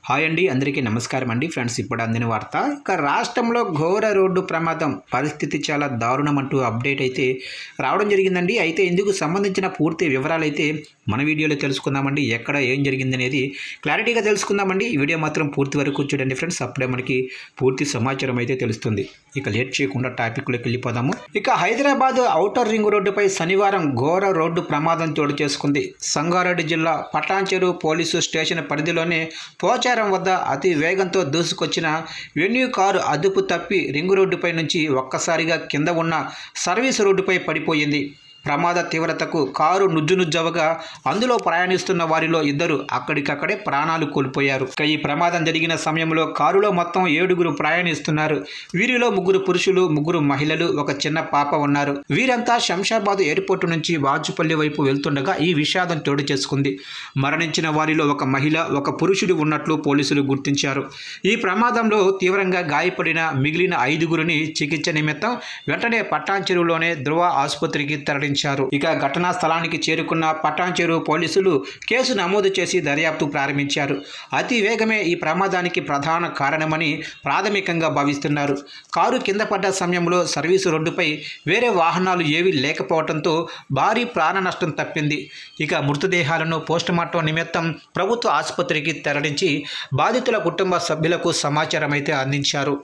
Hi అండి, అందరికీ నమస్కారం అండి. ఫ్రెండ్స్, ఇప్పుడు అందిన వార్త. ఇక రాష్ట్రంలో ఘోర రోడ్డు ప్రమాదం పరిస్థితి చాలా దారుణం అంటూ అప్డేట్ అయితే రావడం జరిగిందండి. అయితే ఇందుకు సంబంధించిన పూర్తి వివరాలు అయితే మన వీడియోలో తెలుసుకుందామండి. ఎక్కడ ఏం జరిగిందనేది క్లారిటీగా తెలుసుకుందామండి. ఈ వీడియో మాత్రం పూర్తి వరకు చూడండి ఫ్రెండ్స్, అప్పుడే మనకి పూర్తి సమాచారం అయితే తెలుస్తుంది. ఇక లేట్ చేయకుండా టాపిక్లోకి వెళ్ళిపోదాము. ఇక హైదరాబాద్ ఔటర్ రింగ్ రోడ్డుపై శనివారం ఘోర రోడ్డు ప్రమాదం చోటు చేసుకుంది. సంగారెడ్డి జిల్లా పటాన్చెరు పోలీసు స్టేషన్ పరిధిలోనే పోచారం వద్ద అతి వేగంతో దూసుకొచ్చిన వెన్యూ కారు అదుపు తప్పి రింగ్ రోడ్డుపై నుంచి ఒక్కసారిగా కింద ఉన్న సర్వీస్ రోడ్డుపై పడిపోయింది. ప్రమాద తీవ్రతకు కారు నుజ్జునుజ్జవగా అందులో ప్రయాణిస్తున్న వారిలో ఇద్దరు అక్కడికక్కడే ప్రాణాలు కోల్పోయారు. ఈ ప్రమాదం జరిగిన సమయంలో కారులో మొత్తం 7 ప్రయాణిస్తున్నారు. వీరిలో 3 పురుషులు, 3 మహిళలు, ఒక చిన్న పాప ఉన్నారు. వీరంతా శంషాబాద్ ఎయిర్పోర్టు నుంచి వాజుపల్లి వైపు వెళ్తుండగా ఈ విషాదం చోటు చేసుకుంది. మరణించిన వారిలో ఒక మహిళ, ఒక పురుషుడు ఉన్నట్లు పోలీసులు గుర్తించారు. ఈ ప్రమాదంలో తీవ్రంగా గాయపడిన మిగిలిన 5 చికిత్స నిమిత్తం వెంటనే పటాన్చెరులోనే ధృవ ఆసుపత్రికి తరలించారు. ఇక ఘటనా స్థలానికి చేరుకున్న పటాన్చెరు పోలీసులు కేసు నమోదు చేసి దర్యాప్తు ప్రారంభించారు. అతి వేగమే ఈ ప్రమాదానికి ప్రధాన కారణమని ప్రాథమికంగా భావిస్తున్నారు. కారు కింద పడ్డ సమయంలో సర్వీసు రోడ్డుపై వేరే వాహనాలు ఏవీ లేకపోవడంతో భారీ ప్రాణ నష్టం తప్పింది. ఇక మృతదేహాలను పోస్టుమార్టం నిమిత్తం ప్రభుత్వ ఆసుపత్రికి తరలించి బాధితుల కుటుంబ సభ్యులకు సమాచారం అయితే అందించారు.